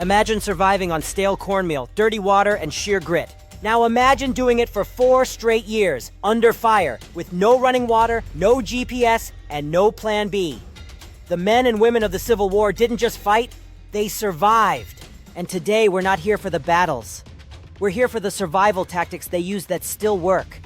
Imagine surviving on stale cornmeal, dirty water, and sheer grit. Now imagine doing it for 4 straight years, under fire, with no running water, no GPS, and no plan B. The men and women of the Civil War didn't just fight, they survived. And today we're not here for the battles. We're here for the survival tactics they used that still work.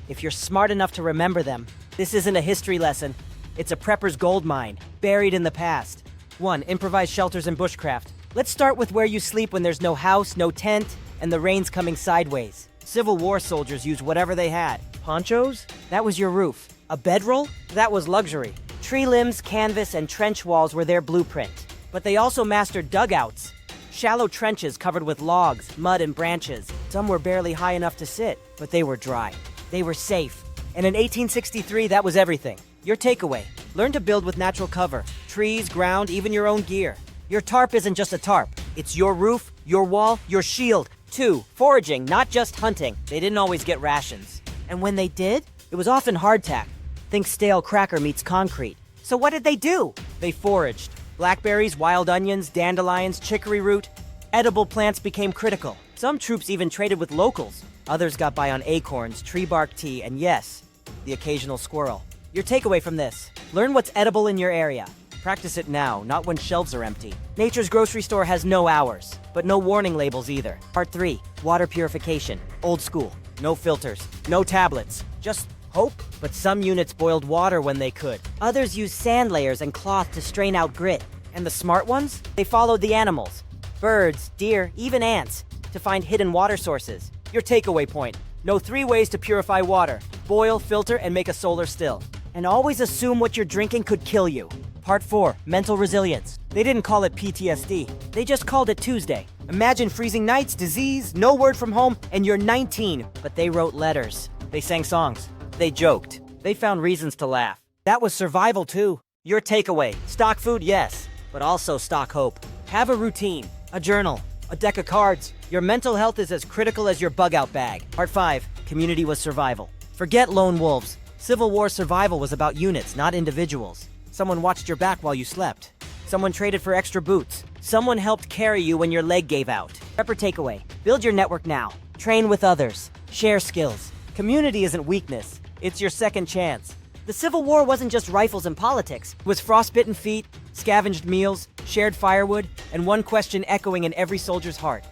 If you're smart enough to remember them, this isn't a history lesson. It's a prepper's goldmine, buried in the past. 1. Improvised shelters and bushcraft. Let's start with where you sleep when there's no house, no tent, and the rain's coming sideways. Civil War soldiers used whatever they had. Ponchos? That was your roof. A bedroll? That was luxury. Tree limbs, canvas, and trench walls were their blueprint. But they also mastered dugouts. Shallow trenches covered with logs, mud, and branches. Some were barely high enough to sit, but they were dry. They were safe. And in 1863, that was everything. Your takeaway: learn to build with natural cover. Trees, ground, even your own gear. Your tarp isn't just a tarp. It's your roof, your wall, your shield. 2. Foraging, not just hunting. They didn't always get rations. And when they did, it was often hardtack. Think stale cracker meets concrete. So what did they do? They foraged. Blackberries, wild onions, dandelions, chicory root. Edible plants became critical. Some troops even traded with locals. Others got by on acorns, tree bark tea, and yes, the occasional squirrel. Your takeaway from this: learn what's edible in your area. Practice it now, not when shelves are empty. Nature's grocery store has no hours, but no warning labels either. Part 3, water purification. Old school. No filters, no tablets, just hope. But some units boiled water when they could. Others used sand layers and cloth to strain out grit. And the smart ones? They followed the animals. Birds, deer, even ants, to find hidden water sources. Your takeaway point: know 3 ways to purify water. Boil, filter, and make a solar still. And always assume what you're drinking could kill you. Part 4, mental resilience. They didn't call it PTSD. They just called it Tuesday. Imagine freezing nights, disease, no word from home, and you're 19. But they wrote letters. They sang songs. They joked. They found reasons to laugh. That was survival too. Your takeaway: stock food, yes, but also stock hope. Have a routine, a journal, a deck of cards. Your mental health is as critical as your bug-out bag. Part 5, community was survival. Forget lone wolves. Civil War survival was about units, not individuals. Someone watched your back while you slept. Someone traded for extra boots. Someone helped carry you when your leg gave out. Prepper takeaway: build your network now. Train with others. Share skills. Community isn't weakness. It's your second chance. The Civil War wasn't just rifles and politics. It was frostbitten feet, scavenged meals, shared firewood, and one question echoing in every soldier's heart: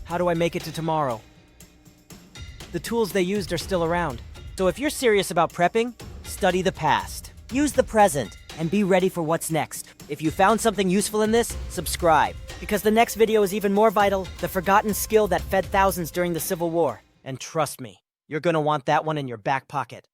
how do I make it to tomorrow? The tools they used are still around. So if you're serious about prepping, study the past. Use the present, and be ready for what's next. If you found something useful in this, subscribe, because the next video is even more vital: the forgotten skill that fed thousands during the Civil War. And trust me, you're gonna want that one in your back pocket.